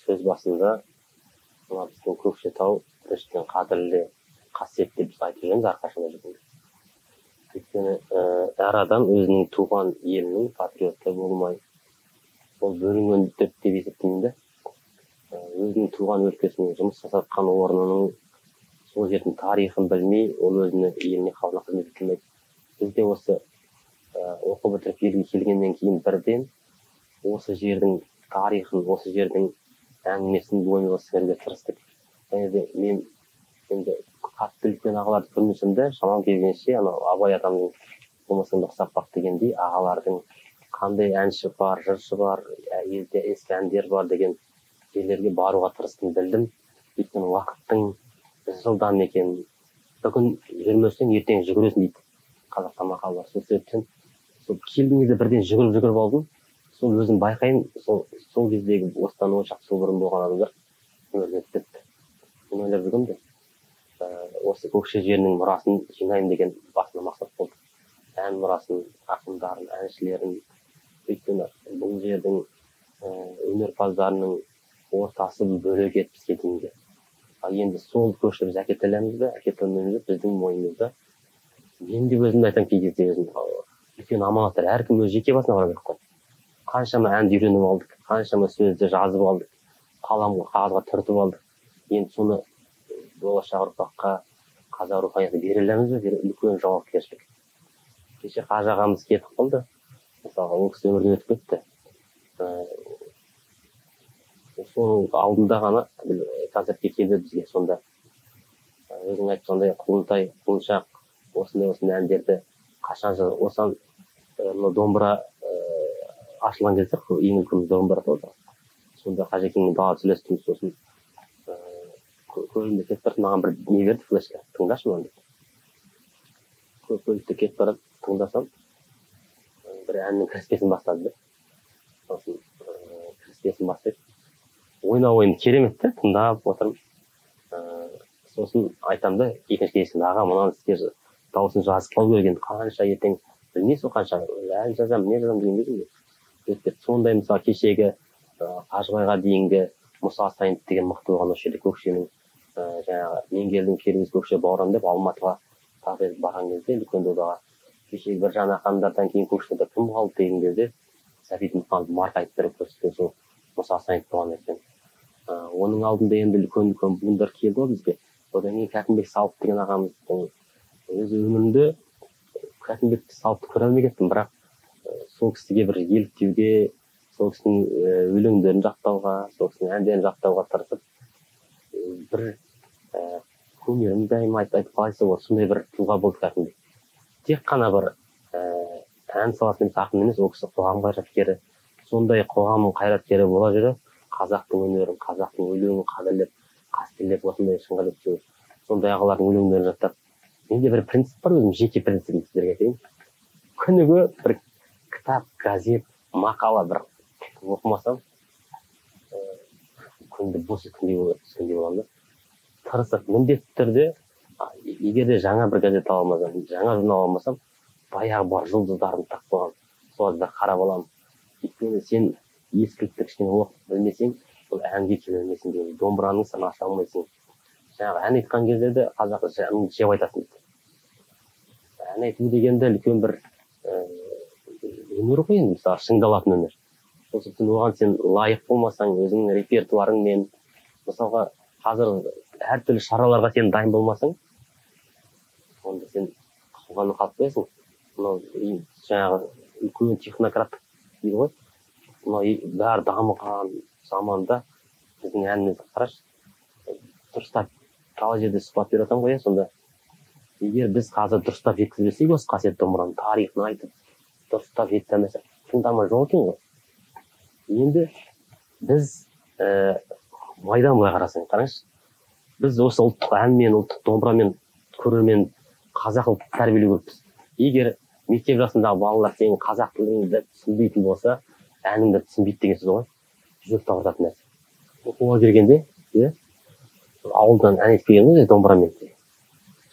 сөз басында мына біздің Көкшетау біріншіден қадірлі қасиетті деп біз айтып жүреміз әрқашан жүргенде. Өйткені әр адам өзінің туған елінің патриоты болмай, ол бөлінген деп есептеймін да. Өзінің туған өлкесінің жұмыс жасатқан орнының, сол жердің тарихын білмей, ол өзінің еліне халқына қызмет ете алмайды. Бізде осы оқу бітіріп елге келгеннен кейін бірден осы жердің тарихын, осы жердің әңгімесін бойымызға сіңіруге тырыстық. Және де мен енді қатты үлкен ағаларды көрмесем де, шамам келгенше анау Абай атамның болмасаңда ұқсап бақ дегендей ағалардың қандай әнші бар, жыршы бар, елде ескі әндер бар деген жерлерге баруға тырыстым, білдім. Өйткені уақыттың жылдам екенін, бүгін жүрмесең ертең жүгіресің дейді. Қазақта мақал бар. Сол себептен сол келген кезде бірден жүгіріп алдым. Сол өзім байқайын, сол кездегі осыдан 10 шақты жыл бұрын болған адамдар өмірден өтті. Мен ойлап жүргем де, осы көкше жерінің мұрасын жинайын деген басына мақсат болды. Ән мұрасын, ақындарын, әншілерін. Өйткені бұл жердің өнерпаздарының ортасы бөлек еді бізге дейінгі. Енді сол көшті біз әкете аламыз ба, әкете алмаймыз ба, біздің мойнымызда. Мен де өзімді айтамын кей кезде өзім, үлкен аманаттар әркім өз жеке басына қарау керек қой. Қаншама әнді үйреніп алдық, қаншама сөзді жазып алдық, қаламға, қағазға түртіп алдық. Енді соны болашақ ұрпаққа, қазақ руханиятына бере аламыз ба, үлкен жауапкершілік. Кеше Қажы ағамыз кетіп қалды. Мысалға, ол кісі өмірден өтіп кетті. Соның алдында ғана концертке келді бізге. Сонда өзің айтқандай Құлынтай, Құлыншақ, осындай әндерді қашан осыған домбыра ашылған кезде ең үлкен домбыра болды. Сонда Қажекеңнің бала сөйлестім, сосын көлікте кетіп барып маған бір не берді, флешка, тыңдашы мынаны деп. Көлікте кетіп барып тыңдасам, бір әннің кіріспесін бастады. Сосын кіріспесін бастайды. Ойын керемет те, тыңдап отырмын. Сосын айтам да, екінші кездескен аға, мынаны сізге дауысын жазып қалу керек, енді қанша ертең білмейсің қанша ән жазамын, не жазамын деген кезде. Сондай мысалы кешегі Қажыбайға дейінгі Мұса Сайынов деген мықты болған осы жерде көкшенің жаңағы мен келдім кербез көкше бауырым деп Алматыға тағы барған кезде үлкен додаға кешегі Біржан ақандардан кейін көкшеде кім қалды деген кезде Сәбит Мұқанов марқа айтып беріп көрсеткен сол Мұса Сайынов болған екен. Оның алдында енді үлкен буындар келді ғой бізге. Одан кейін Кәкімбек Салып деген ағамыздың өз өмірінде Кәкімбек Салыпты көре алмай кеттім, бірақ сол кісіге бір еліктеуге, сол кісінің өлеңдерін жақтауға, сол кісінің әндерін жақтауға тырысып, бір кумирім дайым айтып қалайса ол сондай бір тұлға болды Кәкімбек. Тек қана бір ән саласында ақын емес, ол кісі қоғам қайраткері, сондай қоғамның қайраткері бола жүре, қазақтың өнерін, қазақтың өлеңін қадірлеп, қастерлеп, осындай шыңғырып жүріп, сондай ағалардың өлеңдерін жаттап. Менде бір принцип бар, өзім жеке принципім сіздерге айтайын. Күніге бір кітап, газет, мақала бір оқымасам, күнде бос күндей боламын да. Тырысып, міндетті түрде, егер де жаңа бір газет ала алмасам, жаңа журнал алмасам, баяғы бар жұлдыздарын тақ қойған, соларды қарап аламын. Өйткені сен ескілікті кішкене оқып білмесең, ол әнге келе алмайсың деген, домбыраның сырын аша алмайсың. Жаңағы ән айтқан кезде де қазақ жеп айтасың дейді. Ән айту дегенде үлкен бір өнер ғой енді, мысалы шыңдалатын өнер. Сол себептен оған сен лайық болмасаң, өзіңнің репертуарыңмен, мысалға қазір әртүрлі шараларға сен дайын болмасаң, онда сен қоғамнан қалып қоясың. Мынау жаңағы үлкен технократ дейді ғой. Мынау бәрі дамыған заманда біздің әнімізді қарашы, дұрыстап талай жерде сұхбат беріп жатамын ғой. Сонда егер біз қазір дұрыстап жеткізбесек осы қасиетті домбыраның тарихын айтып, дұрыстап жеткізбесек, тыңдарман жоқ екен ғой. Енді біз майдан былай қарасаң, қараңызшы, біз осы ұлттық әнмен, ұлттық домбырамен көрермен қазақ ұлтты тәрбиелеу керекпіз. Егер мектеп жасындағы балалар сенің қазақ тіліңді түсінбейтін болса, әніңді түсінбейді деген сөз ғой. Жүректі ауыртатын нәрсе. Оқуға келгенде, ауылдан ән естіген ғой, домбырамен.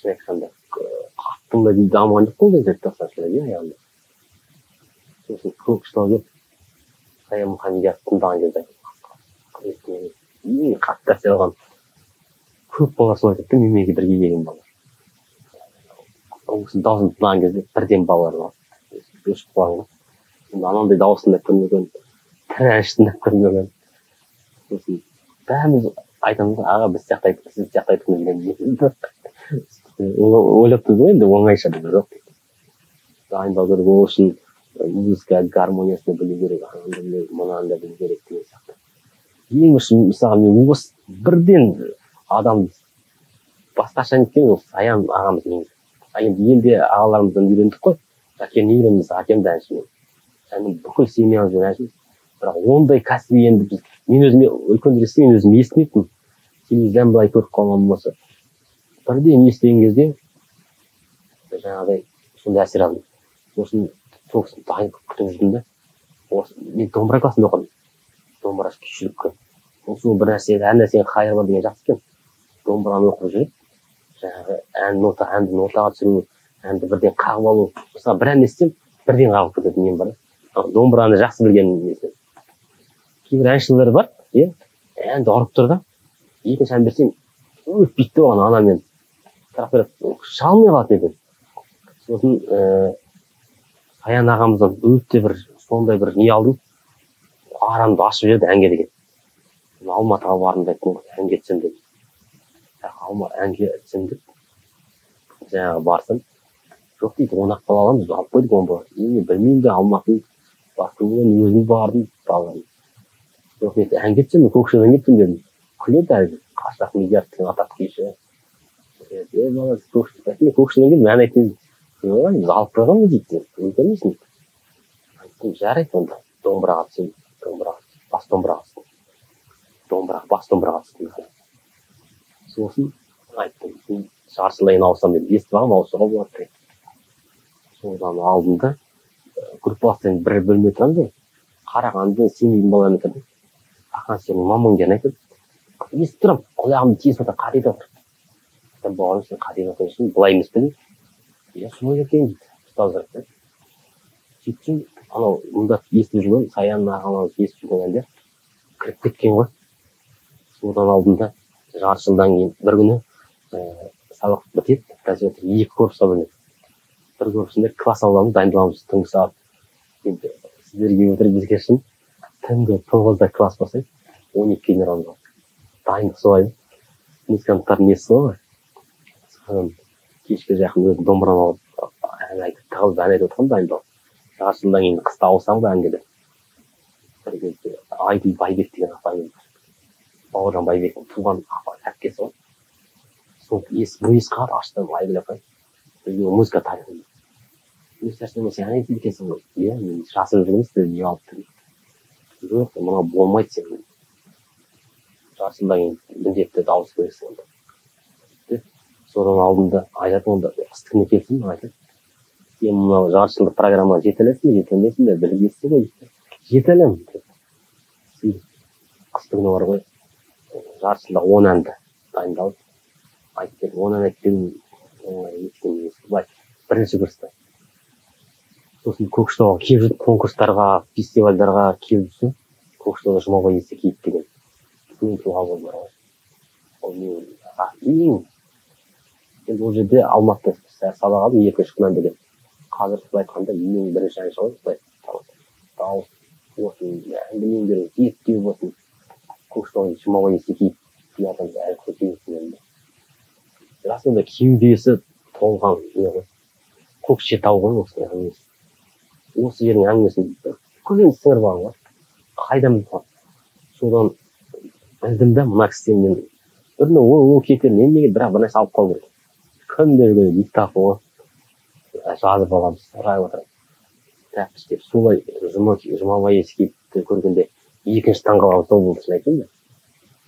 Шын айтқанда, қаттың да дамыған жоқ қой деп тасташылар, сосын Көкшетауға келіп, Сая Мұхамедияровты тыңдаған кезде ең қатты әсер алған көп балалар солай айтады да, менімен бірге келген балалар. Ол кісінің дауысын тыңдаған кезде бірден балалар бар. Өшіп қалған. Анандай дауысын да көрмеген, тірі әнші тыңдап көрмеген. Сосын бәріміз айтамыз ғой, аға біз сияқты айтып, сіз сияқты айтқымыз келген. Ойлап тұрды ғой енді оңайша деп жоқ. Дайындау керек, ол үшін музыка гармониясını білу керек, ананы білу, мынаны да білу керек деген сияқты. Ең үшін мысалы мен осы бірден адам басқаша неткен ол Саян ағамыз негізі. Енді елде ағаларымыздан үйрендік қой. Әкемнен үйрендім, әкем де әнші. Және бүкіл семьямызбен әншіміз. Бірақ ондай кәсіби енді біз, мен өзіме үлкен ресми мен өзім естімеппін. Телевизиядан былай көріп қалған болмаса. Бірден естіген кезде жаңағыдай сондай әсер алдым. Сосын сол кісіні дайындық күтіп жүрдім да. Мен домбыра класында оқыдым. Домбыра күйшілікке. Сол бір нәрсе, әр нәрсеге қайыр бар деген жақсы екен. Домбыраны оқып жүріп, жаңағы әнді нотаға түсіру, әнді бірден қағып алу. Мысалы бір ән естісем, бірден қағып кететін мен бар. Домбыраны жақсы білген несі. Кейбір әншілер бар, әнді ұрып тұр да, екінші ән берсем, өтпейді оған анамен. Бірақ шалмай қалатын екен. Сосын Саян ағамыздан өте бір сондай бір не алдым. Арамды ашып жіберді әнге деген. Алматыға бардым да айттым, әнге түсем деп. Әнге түсем деп. Жаңағы барсам, жоқ дейді, 10 ақ бала аламыз, алып қойдық 10 бала. Білмеймін де Алматы басқымен өзім бардым, балам. Жоқ дейді, әнге түсем, Көкшеден кеттім дедім. Күледі әлгі, қашақ миллиардтың атақ күйші. Бала, Көкшеден келдім, ән айтып біз алып қойғанбыз дейді, өйтемейсің. Айттым, жарайды онда, домбыраға түсем, бас домбыраға түстім. Бас домбыраға түстім. Сосын айттым, Шаршылайын ауысам деп естіп алғам, ауысуға болады. Содан алдында группаластан бір бөлме тұрамыз. Қарағанды, Семейдің балаларына кірдім. Ақан сенің мамаң деген айтып, естіп тұрам, құлағымды тиісіп отыр, қадиды отыр. Болғаным сен қадиды отыр, былай емес пе? Солай екен дейді, ұстаздар. Сөйтсем, анау мұнда естіп жүрген, Саян ағамыз естіп жүрген әлде кіріп кеткен ғой. Содан алдында жарты жылдан кейін бір күні сабақ бітеді, екі корпусқа бөлінеді. Бір корпусында класс аламыз, дайындаламыз түнгі сағат. Енді сіздерге өтірік бізге шын түнгі 9-да класс бастайды, 12-ге дейін дайындық солай. Музыканттардың несі солай. Кешке жақын өзім домбыраны алып, ән айтып тығылып, ән айтып отырғанмын дайындалып. Жарты жылдан кейін қыста ауысам да әнге де. Бір кезде Айгүл Байбек деген апайым бар. Бауыржан Байбектің туған әпкесі ғой. Сол бір ес қалады, аштым Айгүл апай. Бізге музыка тарихында. Өз сәрсен сен ән айтып екенсің ғой. Мен жасырып жүрмін сізді не алып тұрмын. Жоқ, мына болмайды сен. Жарты жылдан кейін міндетті дауыс бересің. Содан алдында айтады, онда ыстықне келсін, айтады. Сен мынау жарты жылдық программа жетелесің бе, жетелмейсің бе, білгесің ғой. Жетелем. Қыстығына бар ғой. Жарты жылда 10 әнді дайындалып, айтып келдім. 10 ән айтып бірінші курста. Сосын Көкшетауға келіп жүрдім, конкурстарға, фестивальдарға келіп жүрсем, Көкшетауда Жұмабай Есекеев деген үлкен тұлға болды бар ғой. Ол мен енді ол жерде Алматыда сабақ алдым, екінші күмәнде. Қазір былай айтқанда ең бірінші әнші ғой, дауыс болсын, әңгімені беру, зерттеу болсын. Көкшетауға Жұмабай Есекеев деген адамды әлі көтеймін. Расында кеудесі толған не ғой. Көкшетау ғой осының әңгімесі. Осы жердің әңгімесін көзін сіңіріп алған ғой. Қайдан біліп. Содан білдім да мына кісіден мен біріне ол кетер, мен неге бірақ бір нәрсе алып қалу керек. Күнде жүрген диктофон жазып аламыз, сұрай отырып. Тәп істеп, солай Жұмабай Есекеевті көргенде екінші таңғалғаным сол болды шын айтайын да.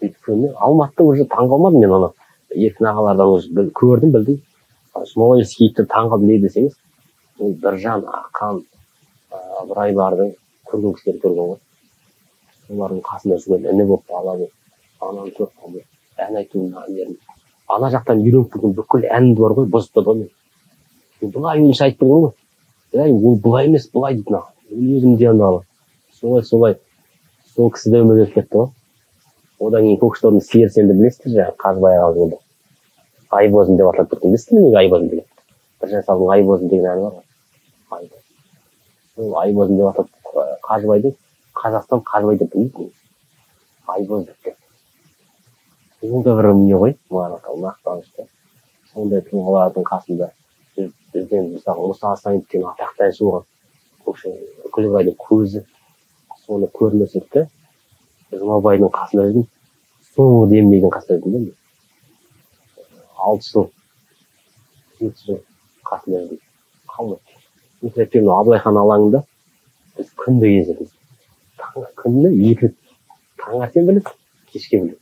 Өйткені Алматыда уже таңғалмадым мен оны. Еркін ағалардан уже көрдім, білдім. Жұмабай Есекеевті таңғалдым не десеңіз, ол Біржан, Ақан, Ыбырайбардың көрген кісілерді көрген ғой. Олардың қасында жүрген іні болып, бала болып, ананы көріп қалды. Ән айтуына ерін. Ана жақтан үйреніп келген бүкіл әнді бар ғой, бұзып тұрды ғой. Мен бұлай өлші айтып берген ғой. Ол бұлай емес, бұлай дейтін аға. Өзім де андалы. Солай, сол кісі де өмірге кетті ғой. Одан кейін Көкшетаудың серсенді білесіздер жаңағы Қазбай аға жолда. Айбозым деп аталып кеткен. Білесіздер ме неге Айбозым деген? Біржан Салдың Айбозым деген әні бар ғой. Сол Айбозым деп аталып Қазбайды Қазақстан Қазбай деп білмейді. Айбоз деп. Ол да бір не ғой, маған мақтанышты. Сондай тұлғалардың қасында бізден мысалы Мұса Асайын деген атақты әнші болған. Күлібайдың көзі соны көрмесекті Жұмабайдың қасында жүрдім. Соңғы дембейдің қасында жүрдім. 6 жыл, 7 жыл қасында жүрдім. Қалмайды. Мектептің Абылайхан алаңында біз күнде кездесеміз. Күнде 2 таңертең біліп, кешке біліп.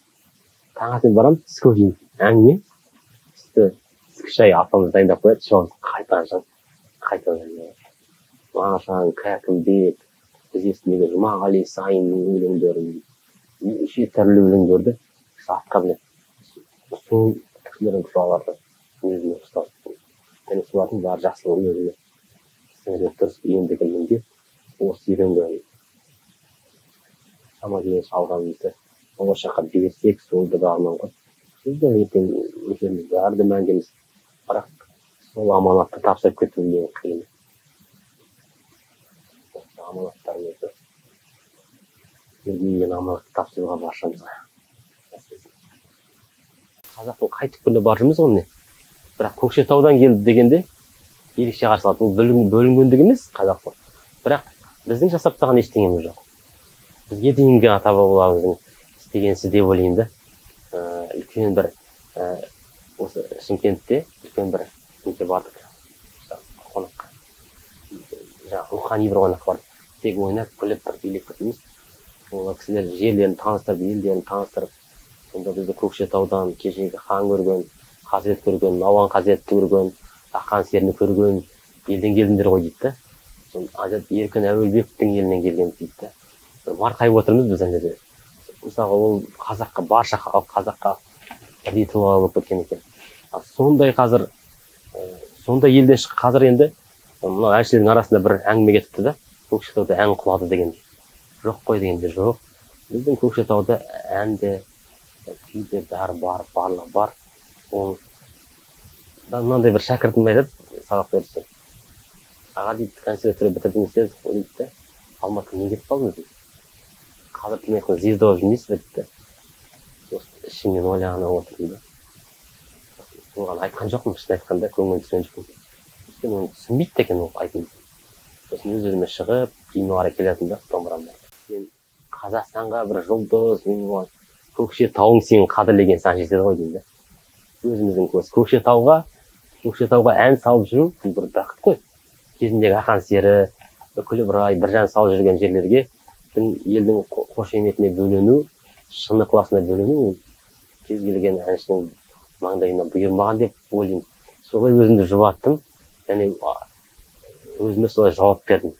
Таңертең барамыз, түскі кейін әңгіме. Түскі шай апамыз дайындап қояды, соны қайтадан Мағжан, Кәкімбек, біз естімеген Жұмағали Сайынның өлеңдерін, неше түрлі өлеңдерді атқа біледі. Сол кісілердің тураларды өзіме ұстап, және солардың бәрі жақсылығын өзіме сіңіріп дұрыс ендігі міндет осы үйренген самогон салғанымызды болашаққа берсек, сол да арман ғой. Біздің ертең өздеріміз бәрі де мәңгіміз, бірақ сол аманатты тапсырып кету деген қиын. Аманаттарымызды берген аманатты тапсыруға баршамызға. Қазақтың қай түкпіріне бар жүрміз ғой міне. Бірақ Көкшетаудан келді дегенде ерекше қарсы алады. Ол бөлінгендік емес Қазақстан. Бірақ біздің жасап тастаған ештеңеміз жоқ. Бізге дейінгі ата бабаларымыздың істегенсіз деп ойлаймын да. Үлкен бір осы Шымкентте үлкен бір неге бардық. Қонаққа. Рухани бір қонақ бардық. Тек ойнап, күліп, бір билеп кетеміз. Ол кісілер жерлерін таныстырып, елдерін таныстырып, сонда бізді Көкшетаудан кешегі хан көрген, Хазірет көрген, Науан Хазіретті көрген, Ақан серіні көрген елден келдіңдер ғой дейді. Соны Азат Еркін Әуелбековтің елінен келген дейді. Марқайып отырмыз біз әндерде. Мысалы ол қазаққа, барша қазаққа бірдей тұлға болып кеткен екен. Сондай қазір, сондай елден шыққан қазір енді мына әншілердің арасында бір әңгіме кетіпті да. Көкшетауда ән құлады дегенде. Жоқ қой дегенде жоқ. Біздің Көкшетауда әнде, күйде бәрі бар, барлығы бар. Ол мынандай бір шәкіртім айтады, сабақ берсе. Аға дейді, консерватория бітірдіңіздер, дейді, Алматыға не кетіп қалдыңыз дейді. Қазір тілмейқын звезда болып жүрмейсіз дейді. Ішімнен ойлана отырдым да. Оған айтқан жоқпын, шын айтқанда көңілін түскен жоқпын. Өйткені оны түсінбейді екен ол айтымды. Сосын өз-өзіме шығып, киімге қарай келетін да, домбырамда. Мен Қазақстанға бір жұлдыз, Көкшетауың сенің қадірлеген сан жетеді ғой деймін да. Өзіміздің Көкшетауға ән салып жүру бір бақыт қой. Кезіндегі Ақан сері, Күлібай, Біржан салып жүрген жерлерге елдің қошеметіне бөлену, шын ықыласына бөлену, кез келген әншінің маңдайына бұйырмаған деп ойлаймын. Солай өзімді жұбаттым, және өзіме солай жауап бердім.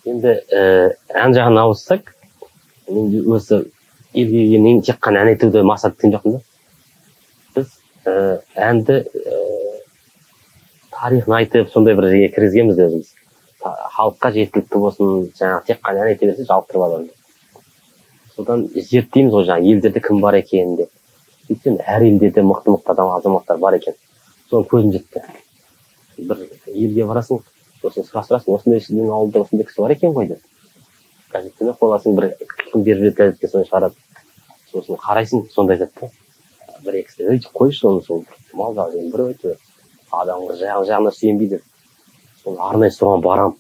Енді ән жағына ауыссақ, мен осы елге келгеннен тек қана ән айтуды мақсат еткен жоқпын да. Біз әнді тарихын айтып, сондай бір жерге кіргізгенбіз өзіміз. Халыққа жеткілікті болсын, жаңағы тек қана ән айта берсе жалықтырып аламыз. Содан зерттейміз ғой жаңағы елдерде кім бар екенін деп. Өйткені әр елде де мықты азаматтар бар екен. Соны көзім жетті. Бір елге барасың, сосын сұрастырасың, осындай сіздің ауылда осындай кісі бар екен ғой деп. Газеттен оқып аласың, бір кім беріп газетке соны шығарады. Сосын қарайсың, сондай айтады. Бір екісі өйтіп қойшы оны, сол малдағы деген бір өйтіп адамға жағына сүйенбейді. Соны арнайы соған барам.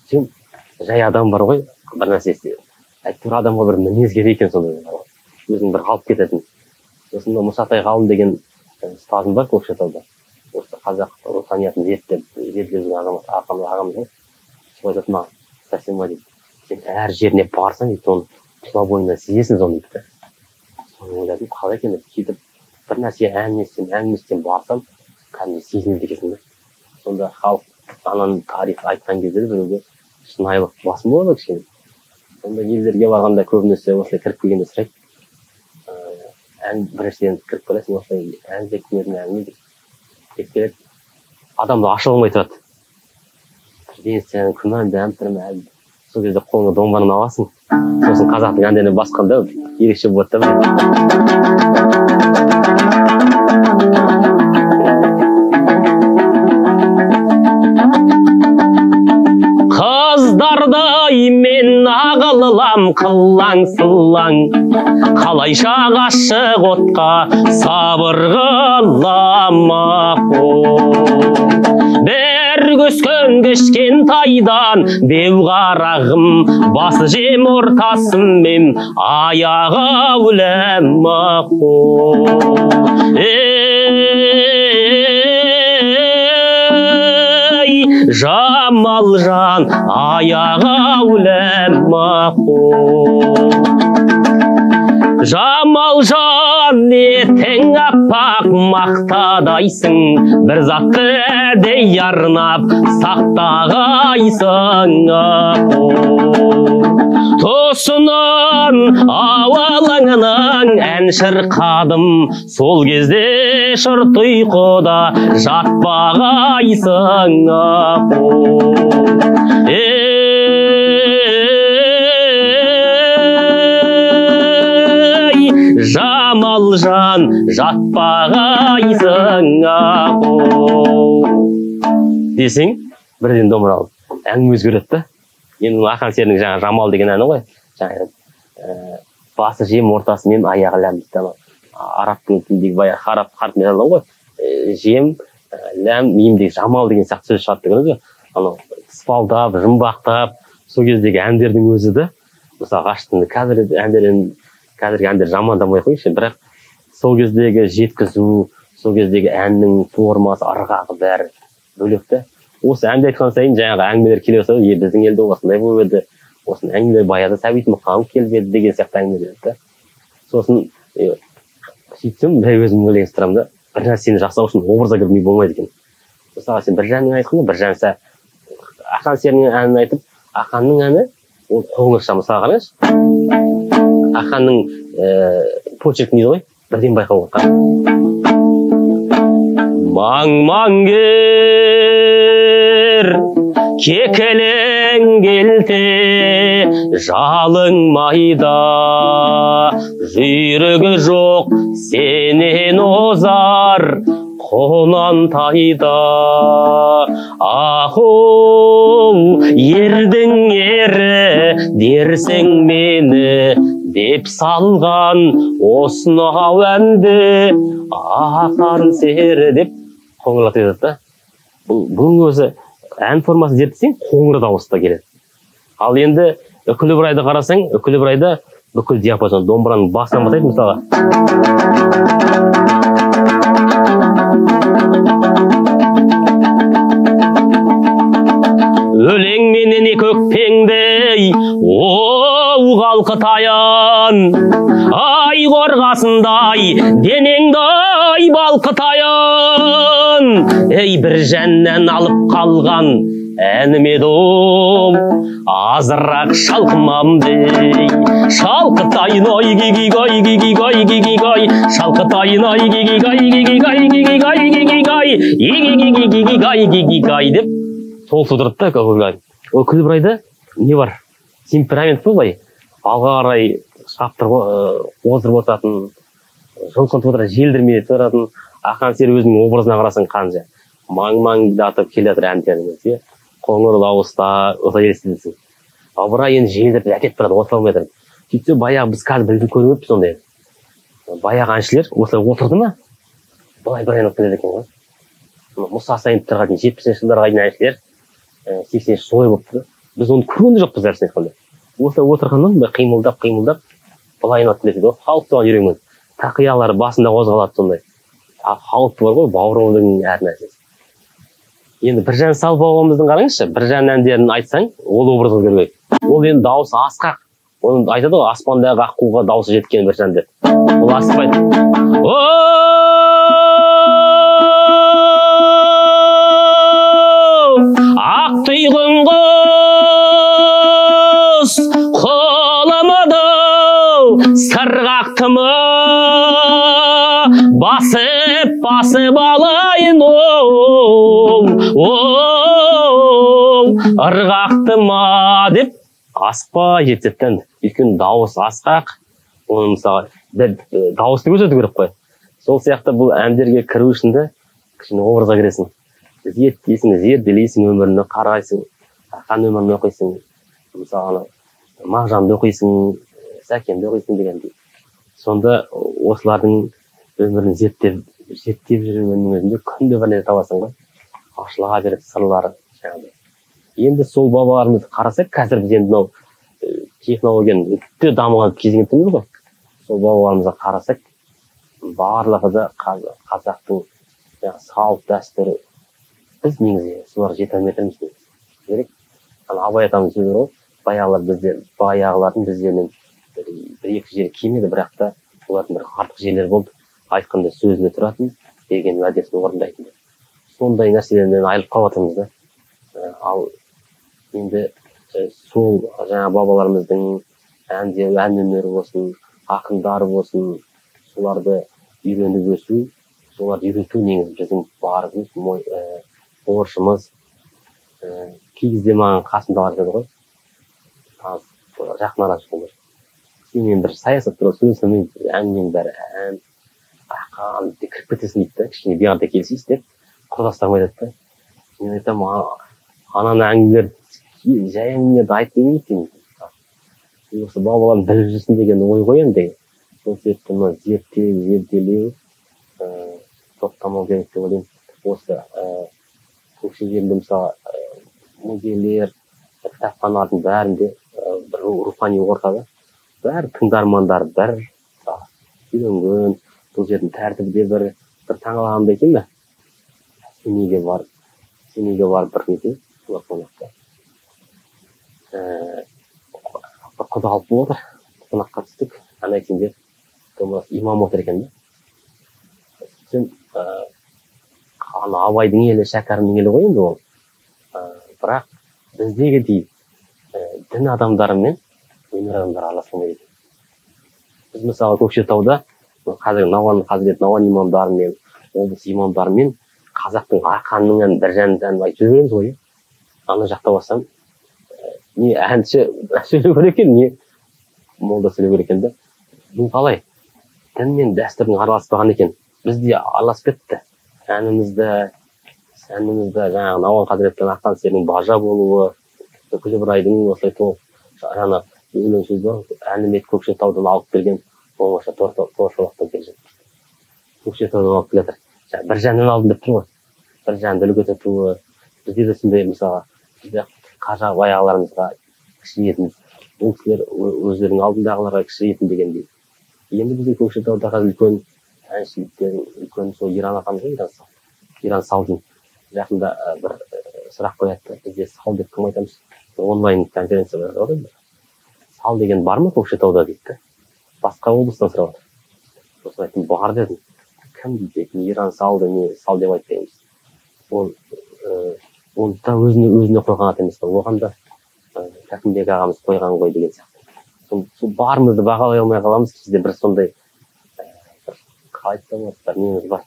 Сен жай адам бар ғой, бір нәрсе істейді. Әйтеуір адамға бір мінез керек екен сондай. Өзің бір қалып кететін. Сосын Мұсатай ғалым деген ұстазым бар Көкшетауда. Осы қазақ руханиятын зерттеп жүрген ағамыз ғой. Солай айтады маған, Сәрсенбай дейді, сен әр жеріне барсаң дейді, оны тұла бойыңнан сезесің соны дейді. Соны ойладым, қалай екен деп сөйтіп бір нәрсе әңгіместен барсам, кәдімгі сезінеді екенсің да. Сонда халық ананың тарихы айтқан кезде де біреуге шынайылық басым болады кішкене. Сонда елдерге барғанда көбінесе осылай кіріп келгенде сұрайды. Біріншіден кіріп келесің, осылай ән деп көрдің әңгіме деп келеді. Адамды ашыла алмай тұрады. Бірден сен күмәнді әмпірме, сол кезде қолыңа домбыраны аласың, сосын қазақтың әндерін басқанда ерекше болады да. Қыздардай мен ағылам қылаң сылаң, қалайша ғашық отқа сабыр қыламақ ол. Бір көскен кішкентайдан беу қарағым, басы жем ортасын мен аяғы өлемақ ол. Жамал жан аяға өлемақ ол. Жамал жан ертең аппақ мақтадайсың, бір затты әдей арнап сақтағайсың ол. Тосынан ауылыңның ән шырқадым, сол кезде шырт ұйқыда жатпағайсың ол. Жамал жан жатпағайсың ол десең, бірден домбыра алып, әңгіме өзгереді да. Енді Ақан серінің жаңа Жамал деген әні ғой. Басы жем ортасы мен аяғы ләм дейді. Арабтың тіліндегі баяғы харп металлы ғой. Жем, ләм, мейімдегі Жамал деген сияқты сөз шығады деген өзі. Тыспалдап, жымбақтап, сол кездегі әндердің өзі де. Мысалы ғашықтың қазіргі әндер жамандамай қойшы, бірақ сол кездегі жеткізу, сол кездегі әннің формасы, ырғағы бәрі бөлекті. Осы әнді айтқан сайын жаңағы әңгімелер келе бастады, біздің елде осындай болып еді, осының әңгімелер баяғыда Сәбит Мұқанов келіп еді деген сияқты әңгімелер еді. Сосын сөйтсем, бір өзім ойлаған тұрамын да, бір нәрсені жасау үшін образға кірмей болмайды екен. Мысалы сен бір жанның айтқанда, бір жанса Ақан серінің әнін айтып, Ақанның әні ол қоңырша, мысалы қараңыз. Ақанның почерк дейді ғой, бірден байқауға қан. Маң-маң кер, кекелең келте, жалың майда, жүйрігі жоқ сенен озар, қонан тайда. Аху, ердің ері дерсең мені, деп салған осынау әнді Ақан сері деп қоңырлатып жатады да. Бұның өзі ән формасы зерттесең қоңыр дауыста келеді. Ал енді үкілі ыбырайды қарасаң, үкілі ыбырайда бүкіл диапазон домбыраның басынан бастайды мысалға. Өлең менен көкпеңдей оу қалқытаян, ай қорғасындай денеңдай балқытаян. Ей бір жәннен алып қалған әніме дом, азырақ шалқымам дей. Шалқытайын ой гигигай гигигай гигигай, шалқытайын ой гигигай гигигай гигигай гигигай гигигай гигигай деп сол тудырды да көкілбай. Ол күлбірайда не бар? Темперамент болмай, алға қарай шаптырып, оздырып отыратын, жұлқынып отыратын, желдірмей тұратын. Ақан сері өзінің образына қарасаң қанша. Маң-маң атып келе жатыр әндеріңіз, қоңыр дауыста ота елестетесің. Ыбырай енді желдіріп әкетіп тұрады, отыра алмай тұрып. Сөйтсе баяғы біз қазір біліп көрмеппіз сондай. Баяғы әншілер осылай отырды ма? Былай бір айналып келеді екен ғой. Мұса Сайыновтарға дейін 70-ші жылдарға дейін әншілер 80-ші солай болып тұрды. Біз оны көрген де жоқпыз дәрісін айтқанда. Осылай отырғаннан қимылдап былай айналып келеді. Халық соған үйренген. Тақиялары басында қозғалады сондай. Халық бар ғой, бауырымыздың әр нәрсесі. Енді Біржан Сал бауырымыздың қараңызшы, Біржан әндерін айтсаң, ол образға кірмейді. Ол енді дауысы асқақ. Оны айтады ғой, аспандағы аққуға дауысы жеткен Біржан деп. Ол асықпайды. Ақ тұйғын құс қолымды сырғақтымы, басып алайын ырғақтыма деп асықпай жетсеттен, өйткені дауыс асқақ, оны мысалы дауысты көрсету керек қой. Сол сияқты бұл әндерге кіру үшін де кішкене образға кіресің. Зерттейсің, зерделейсің, өміріне қарайсың, Ақан өмірін оқисың, мысалы Мағжанды оқисың, Сәкенді оқисың дегендей. Сонда осылардың өмірін зерттеп жүргеннің өзінде күнде бір нәрсе табасың ғой. Ашыла береді сырлары жаңағыдай. Енді сол бабаларымызды қарасақ, қазір біз енді мынау технологияның өте дамыған кезеңдеміз ғой. Сол бабаларымызға қарасақ, барлығы да қазақтың салт дәстүрі, біз негізі солар жете алмай тұрмыз керек. Абай атамыз сөзі ғой, баяғылардың біздермен бір-екі жері келмеді, бірақ та олардың бір артық жерлері болды. Айтқанда сөзіне тұратын, берген уәдесін орындайтын. Сондай нәрселерден айырылып қалып жатырмыз да. Ал енді сол жаңа бабаларымыздың ән өнері болсын, ақындары болсын, соларды үйреніп өсу, соларды үйрету негізі біздің барымыз, борышымыз. Кей кезде маған қасымдағылар айтады ғой, жақын араласқандар. Сенен бір саясат туралы сөйлесемін, әннің бәрі Ақан кіріп кетесің дейді да, кішкене бейғарда келісесіз деп, құрдастарым айтады да. Мен айтамын, ананы әңгімелерді жай әңгімелерді айтып демейді деймін. Осы бабаларым біліп жүрсін деген ой ғой енді. Сол себепті зерделеу, тоқтамау керек деп ойлаймын. Осы көкше жерінде мысалы музейлер, кітапханалардың бәрінде бір рухани ортада бәрі тыңдармандар, бір үйренген, бұл жердің тәртібі де бір таңғалғандай екен бе? Семейге барып бір неде, қонақта. Бір құдалық болды, қонаққа түстік, айтсеңдер, имам отыр екен де. Сөйтсем, Абайдың елі, Шәкәрімнің елі ғой енді ол. Бірақ біздегідей дін адамдары мен өнер адамдары араласпайды. Біз мысалы Көкшетауда қазір Науан имамдарымен, облыс имамдарымен қазақтың Ақанның бір әнін айтып жүреміз ғой. Ана жақта барсам, не әнші сөйлеу керек екен, не молда сөйлеу керек екен де. Бұл қалай? Дін мен дәстүрдің араласпаған екен. Бізде араласып кетті. Әнімізді жаңағы Науан Қазіреттен Ақан серінің бажа болуы, Күлібрайдың осылай жаңа өлең сөз бар, әнімет Көкшетаудан алып келген, оңаша торшолақтан келген. Көкшетаудан алып келетір. Бір жаннан алдым деп тұр ғой. Бір жанды үлгі етуі. Бізде де сондай мысалы, бізде қажа баяғыларымызға кіші етіміз, бұл кісілер өздерінің алдындағыларға кіші етім дегендей. Енді біздің Көкшетаудағы үлкен әншіліктердің үлкен сол Иран атамыз ғой, Иран Салдин. Жақында бір сұрақ қояды, бізде сал деп кім айтамыз? Онлайн конференция бар ғой. Сал деген бар ма Көкшетауда дейді. Басқа облыстан сұрап отыр. Сосын айттым, бар дедім. Кім дейді? Иран Салды, не сал деп айтпаймыз. Ол да өзіне қойған ат емес. Оған да Кәкімбек ағамыз қойған ғой деген сияқты. Сол барымызды бағалай алмай қаламыз. Бізде бір сондай қалай айтсам, бір неміз бар.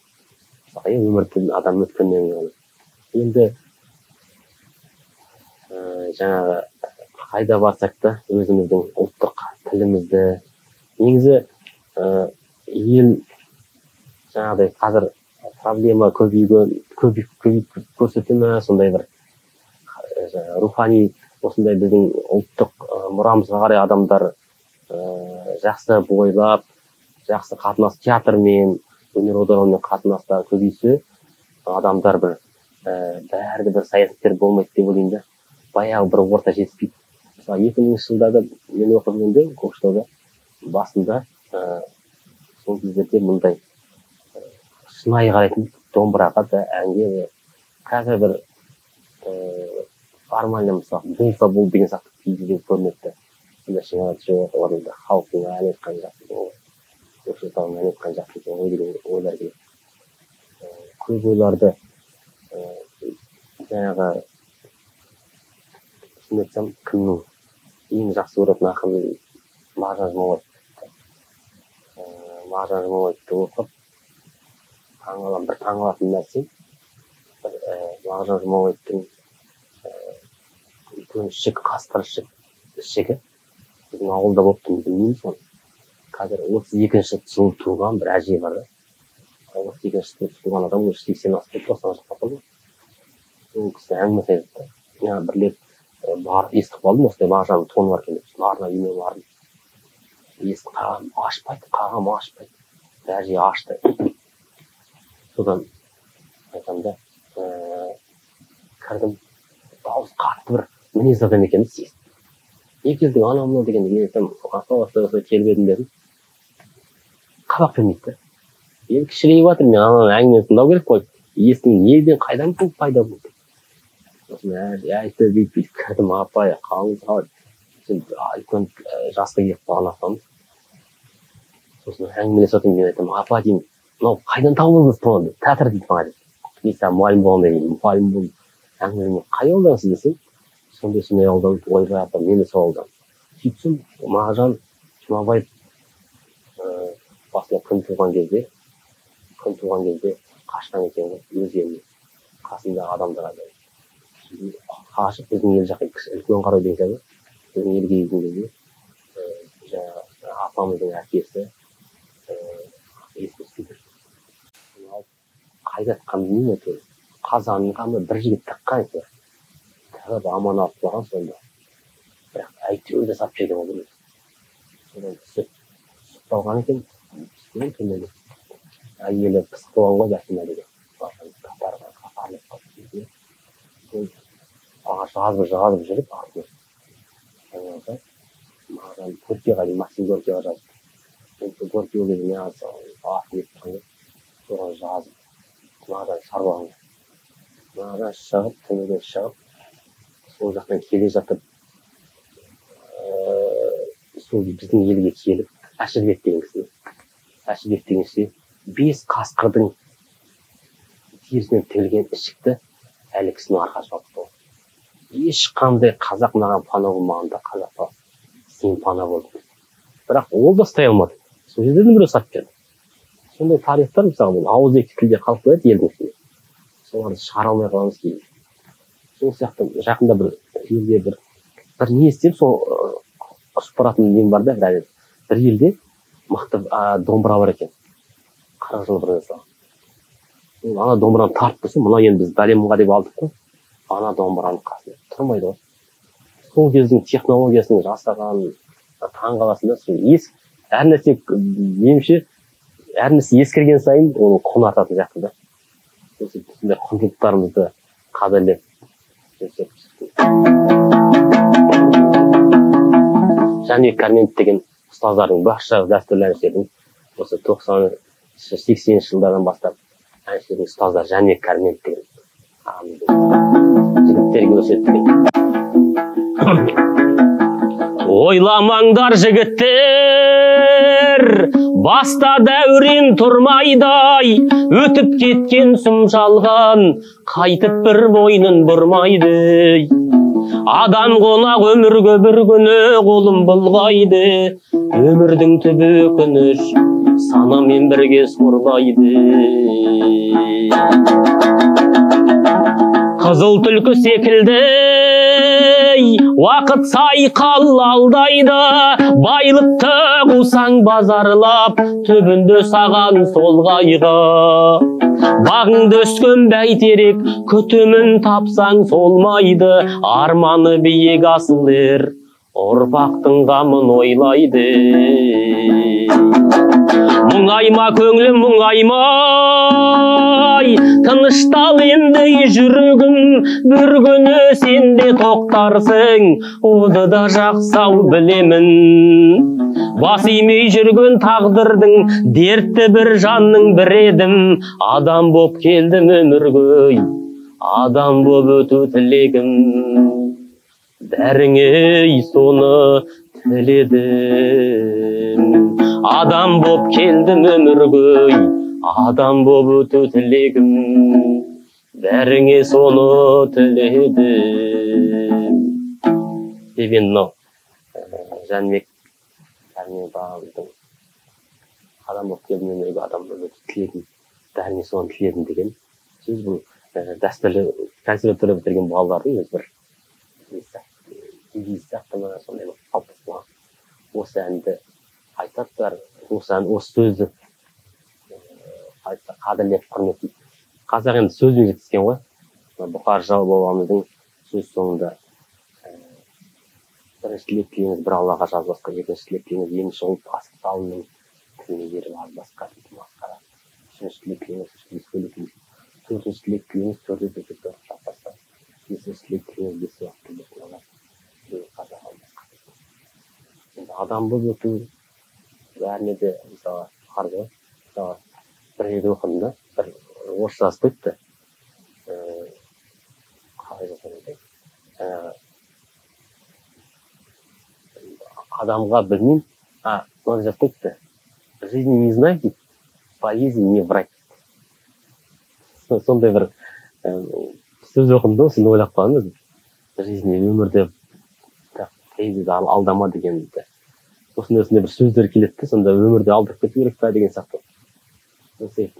Өмірден адам өткеннен кейін. Енді жаңағы қайда барсақ та өзіміздің ұлттық тілімізді, негізі ел жаңағыдай қазір проблема көбейіп көрсете ме, сондай бір рухани осындай біздің ұлттық мұрамызға қарай адамдар жақсы бойлап, жақсы қатынас театрмен, өнер аударумен қатынаста көбейсе, адамдар бәрі бір саясаткер болмайды деп ойлаймын да. Баяғы бір орта жетіспейді. Мысалы 2000-ші жылдарда мен оқып жүргенде Көкшетауда басында сол кездерде мұндай шынайы қарайтын домбыраға да әнге де қазір бір формально мысалы болса бол деген сияқты кейде көрінеді. Сонда шыңырат жоқ, орында халықтың ән айтқан жақсы, Көкшетауның ән айтқан жақсы екен ғой деген ойлар келеді. Көп ойларды жаңағы шын айтсам, кімнің ең жақсы көретін ақын Мағжан Жұмабаев. Мағжан Жұмабаевты оқып бір таңғалатын нәрсе, Мағжан Жұмабаевтың үлкен ішік, қасқыр ішік ішігі біздің ауылда болып тұрмыз білмеймін соны. Қазір 32-ші жылы туған бір әже бар да. 32-ші жылы туған адам уже 80 асып кетті, 90 жасқа қалды. Ол кісі әңгімесі айтты. Бір рет барып естіп қалдым, осылай Мағжанның тоны бар екен деп. Арна үйіне бардым. Естіп қағам ашпайды. Әже ашты. Содан айтамын да, кірдім, дауыс қатты бір мінез адам екенін сездім. Не келдің анау мынау дегенде айтам, осылай келіп едім дедім. Қабақ бермейді. Енді кішірейіп жатыр, мен ананың әңгімені тыңдау керек қой. Естің неден қайдан бұл пайда болды? Осыны айтты дейді, кірдім, апай, қалыңыз қалай. Үлкен жасқа келіп қалған апамыз. Сосын әңгімелесіп отырмын, мен айтамын, апа деймін, мынау қайдан табылдыңыз тоны деп, театр дейді маған деп. Мен саған мұғалім болғанда кейін, мұғалім болып әңгімелесем, қай ауылдансыз десем, сондай ауылдан, ойбай апа, мені сол ауылдан. Сөйтсем, Мағжан Жұмабаев басына күн туған кезде қашқан екен ғой, өз еліне, қасындағы адамдарға. Қашып біздің ел жаққа үлкен қарау деген сияқты, біздің елге келген кезде, апамыздың әкесі естіспейді. Қайда тыққан білмеймін өте. Қазанның қамы бір жігіт тыққан екен. Тағып аман алып қалған сонда. Бірақ әйтеуір де сап жерге болды. Содан түсіп қалған екен. Әйелі пысық болған ғой бәсіме деген. Қатарлып қалды. Жазып жүріп артына. Мағжан Горькийға дейін, Максим Горькийға жазып. Горький ол кезде не жазса, атын естіп қалды. Соған жазып. Мағжан шаруаға. Мағжан шығып, түнімен шығып, сол жақтан келе жатып, сол біздің елге келіп, Әшірбек деген кісі 5 қасқырдың терісінен тігілген ішікті әлі кісінің арқасына алып қойды. Ешқандай қазақ маған пана болмағанда қазаққа сен пана болдың. Бірақ ол да ұстай алмады. Сол жерден біреу сатып берді. Сондай тарихтар мысалы ауызекі тілде қалып қояды елдің ішінде. Соларды шығара алмай қаламыз кейін. Сол сияқты жақында бір елде бір не істеп сол ұшып баратын нең бар да, бір елде мықты домбыра бар екен. 40 жыл бұрын мысалы. Ана домбыраны тартып тұрса, мына енді біз бәлемға деп алдық қой. Ана домбыраның қасында тұрмайды ғой. Сол кездің технологиясының жасаған таңғаласында әр нәрсе меніңше әр нәрсе ескірген сайын оның құны артатын сияқты да. Осындай құндылықтарымызды қадірлеп Жәнібек Кәрменов деген ұстаздардың басшы дәстүрлі әншілердің осы 90-80 жылдардан бастап әншілердің ұстаздар Жәнібек Кәрменов деген жігіттерге өсеткен. Ойламаңдар жігіттер, баста дәурен тұрмайдай, өтіп кеткен сұм жалған, қайтып бір мойнын бұрмайды. Адам қонақ өмірге бір күні қолым бұлғайды, өмірдің түбі өкініш, санамен бірге сорлайды. Қызыл түлкі секілді уақыт сайқал алдайды, байлықты қусаң базарлап, түбінде саған сол қайғы. Бағыңды өскен бәйтерек, күтімін тапсаң солмайды, арманы биік асыл ер, ұрпақтың қамын ойлайды. Мұңайма көңілім, мұңаймай, тыныштал енді жүрегім, бір күні сен де тоқтарсың, оны да жақсау білемін. Бас имей жүрген тағдырдың, дертті бір жанның бір едім, адам боп келдім өмірге, адам боп өту тілегім. Бәріңе соны тіледім, адам боп келдім өмірге, адам боп өту тілегім. Бәріңе соны тіледім. Деген мынау Жәнібек Кәрменов ағамыздың адам боп келдім өмірге, адам боп өту тілегім, бәріңе соны тіледім деген сөз. Бұл дәстүрлі консерватория бітірген балалардың өз бір девиз сияқты ма сондай бір қалыптасқан. Осы әнді айтады, осы сөзді қадірлеп құрметтейді. Қазақ енді сөзбен жеткізген ғой. Бұқар Жырау бабамыздың сөз соңында бірінші тілектеңіз бір Аллаға жазбасқа, екінші тілектеңіз ең шұғыл асық талының тіліне еріп азбасқа дейді масқара. Үшінші тілектеңіз, төртінші тілектеңіз төрде төсекте жатпасқа, бесінші тілектеңіз бес уақытта болсын. Қазақ алмасқа. Енді адам болып өту бәріне де мысалы қаржы, мысалы бір жерде оқыдым да, бір орысша жазып қойыпты. Қалай жазған екен? Адамға білмеймін, мынаны жазып қойыпты. Жизни не знай дейді, поэзия не врать. Сондай бір сөз оқыдым да, соны ойлап қалдым. Жизни өмірде поэзияда алдама деген осындай бір сөздер келеді, сонда өмірде алдырып кету керек па деген сияқты. Осы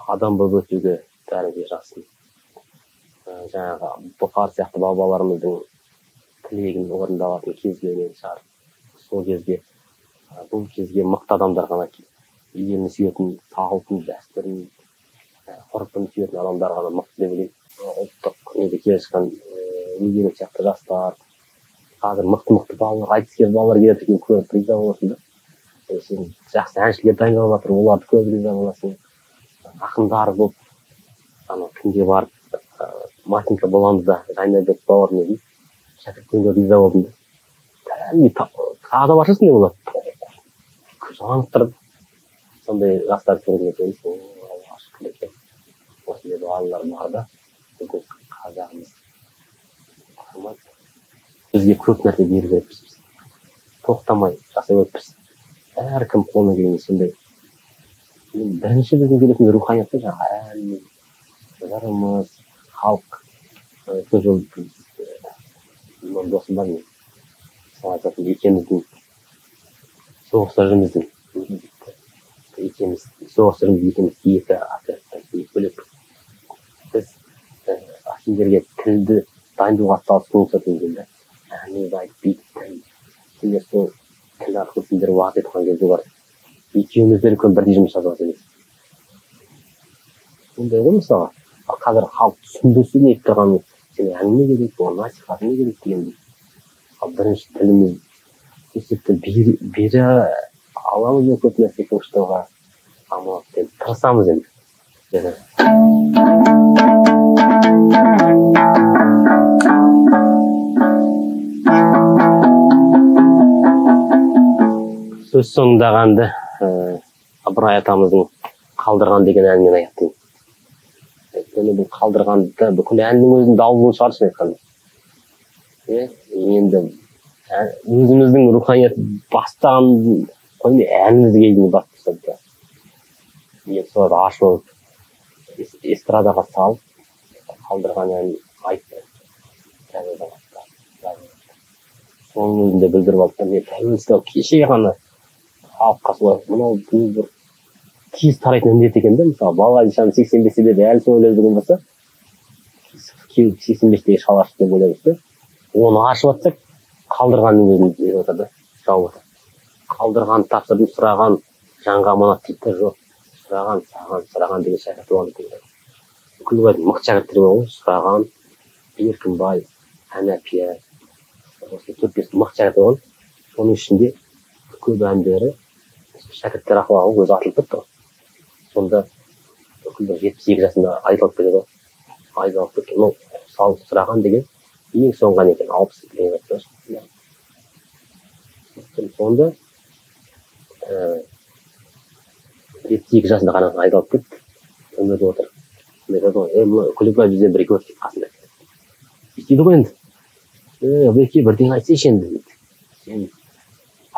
адам болып өтуге бәріңе жақсын. Жаңағы Бұқар сияқты бабаларымыздың тілегін орындалатын кездерінен шығар. Сол кезде, бұл кезге мықты адамдар ғана елін сүйетін, салтын, дәстүрін, ғұрпын сүйетін адамдар ғана мықты деп ойлаймын. Ұлттық неде келе жатқан өгейлік сияқты жастар, қазір мықты балалар, айтыскер балалар келеді екен, көріп риза боласың да. Сен жақсы әншілер дайындалып жатыр, оларды көп риза боласың. Ақындар болып, күнде барып, Матинка боламызда Жайнабек бауырымыздың шәкірттеріне риза болдым да. Тағы да баршасын не болады. Жанып тұрып, сондай жастар көрген екен, Аллаға шүкір екен. Осындай балалар бар да, біздің қазағымыз құрмайды. Бізге көп нәрсе беріп өтіппіз. Тоқтамай жасап өтіппіз. Әркім қолына келген сондай. Бірінші біздің келетін руханиятта жаңағы әлеміз, жырымыз, халық. Өткен жол имам досым бар мен. Сол айтатын екеуміздің соғыстарымыздың екеуміз екі отрядтан екі бөлек. Біз сендерге тілді дайындауға атсалысуымыз өтінгенде әңгімені айтып сендер сол тіл арқылы сендер уағыз еткен кезде бар. Екеумізден үлкен бірдей жұмыс жасап емес. Сондай ғой мысалы, қазір халық түсінбесе не айтып тұрғанын, сен әңгіме керек, оған насихат не керек дегендей. Ал бірінші тіліміз есепті бере аламыз ба көп нәрсе көкшетауға, амал деп тырысамыз енді. Сөз соңындағанды Ыбырай атамыздың қалдырған деген әнмен аяқтаймын. Өйткені бұл қалдырғанды бүкіл әннің өзін дауылын шығарсын айтқанда. Енді өзіміздің руханият бастаған қоймай әнімізге дейін бастаса. Мен соларды ашып эстрадаға салып, қалдырған әнін айтты. Соның өзінде білдіріп алып, мен тәуелсіздік кеше ғана халыққа солай, мынау бір тез тарайтын індет екен де, мысалы, бала нишаны 85-те де әлі сол ойлап жүрген болса, 85-тегі шалаш деп ойлап жүрсе, оны ашып атсақ, қалдырғанның өзін беріп отыр да, жауып отыр. Қалдырған тапсырдым, сұраған жанға аманат дейді, жоқ. Сұраған деген шәкірт болған екен. Бүкіл мықты шәкірттер бар ғой, сұраған, Беркінбай, Әнәпия, осы 4-5 мықты шәкірт болған. Оның ішінде көп әндері шәкірттер ақылға өзі атылып кетті ғой. Сонда бүкіл 72 жасында айдалып кетеді ғой. Айдалып кеткен, салып сұраған деген ең соңған екен, 60 деген айтты. Сонда 72 жасында ғана айдалып кетті. Өмірде отыр. Күлікбай бізде бір-екі өтіп қасында. Өйтеді ғой енді. Өке бірден айтсайшы енді. Сен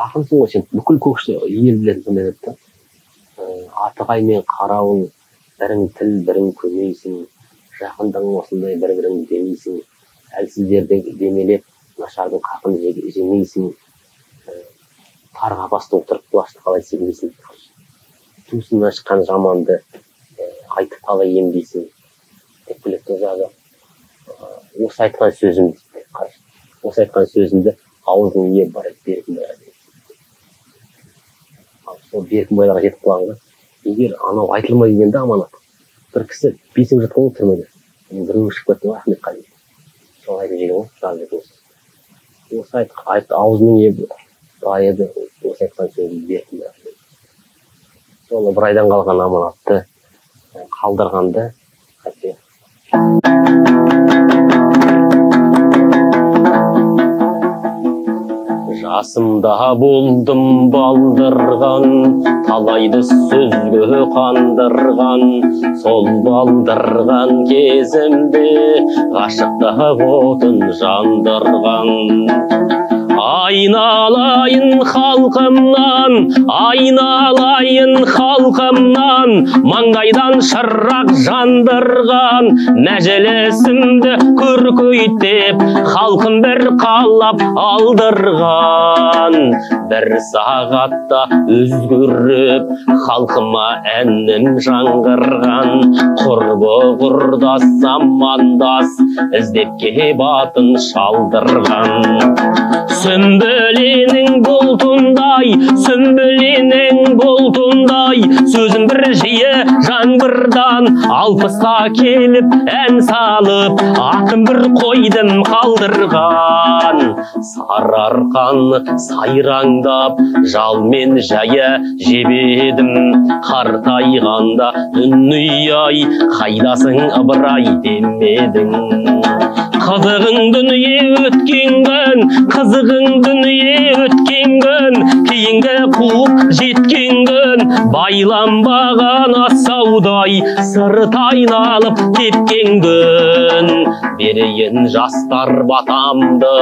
ақынсың ғой, сен бүкіл Көкшетау ел білетін сондай деді. Атығай мен Қарауыл, бірің тіл, бірің көмейсің. Жақындаң осындай бір-бірің демейсің. Әлсіздерді демелеп, нашардың қақын жемейсің. Тарға басты отырып құлашты қалай сенбейсің. Туысына шыққан жаманды айтып қалай емдейсің. Деп білікті жағы. Осы айтқан сөзім дейді. осы айтқан сөзінде аузың ие бар еді Беркінбайға деген. Сол Беркінбайларға жетіп қалғанға, егер анау айтылмай дегенде аманат, бір кісі бесіп жатқан ғой түрмеде, біреу шығып кетті ғой Ахметқали. Сол айтып жеген ғой, жазып жеген. Осы айтты аузының ие бар еді, осы айтқан сөзін Беркінбайға. Сол Ыбырайдан қалған аманатты қалдырғанды қате. Жасымда болдым балдырған, талайды сөзге қандырған, сол балдырған кезімде ғашықтық отын жандырған. Айналайын халқымнан, айналайын халқымнан, маңдайдан шырақ жандырған, мәжілісімді көркейтіп, халқым бір қалап алдырған. Бір сағатта өзгеріп, халқыма әнім жаңғырған, құрбы құрдас замандас, іздеп кеп атын шалдырған. Сүмбіленің бұлтындай, сүмбіленің бұлтындай, сөзім бір жиі жаңбырдан, алпысқа келіп ән салып, атын бір қойдым қалдырған. Сарыарқаны сайраңдап, жалмен жая жебедім, қартайғанда дүние-ай, қайдасың Ыбырай демедің. Қызығың дүние өткен күн, қызығың дүние өткен күн, кейінгі қуып жеткен күн, байланбаған асаудай сырт айналып тепкен күн. Берейін жастар батамды,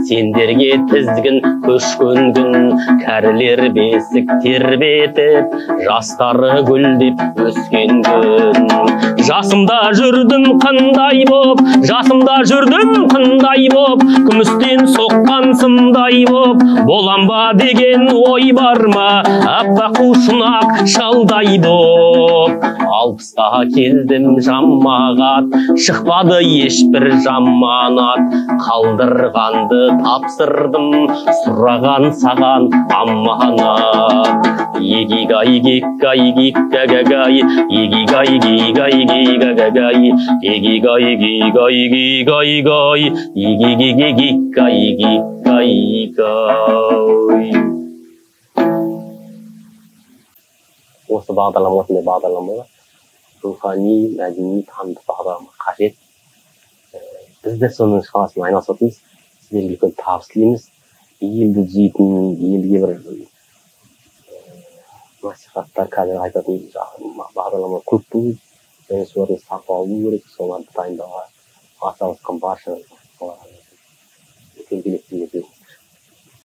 сендерге тізгін көшкен күн, кәрілер бесік тербетіп, жастары гүлдеп өскен күн. Жасымда жүрдім қандай боп, жасымда жүрдім қандай боп, күмістен соққан сымдай боп, болам ба деген ой бар ма, аппақ құшынақ шалдай боп. Алпысқа келдім жамағат, шықпады ешбір жаманат, қалдырғанды тапсырдым, сұраған саған аманат. Егигай гиггай гиггагагай, егигай гиггай гиггагагай, егигай гиггай гиггай, егигай гиггай гиггай. Осы бағдарлама осындай бағдарламаға рухани, мәдени, танымдық бағдарлама қажет. Біз де соның шкаласымен айналысып отырмыз. Сіздерге үлкен табыс тілейміз. Елді түзейтін, елге бір насихаттар, қазір айтатын бағдарлама көп болды. Және солардың сапалы болу керек, соларды дайындауға атсалысқан барша үлкен тілектер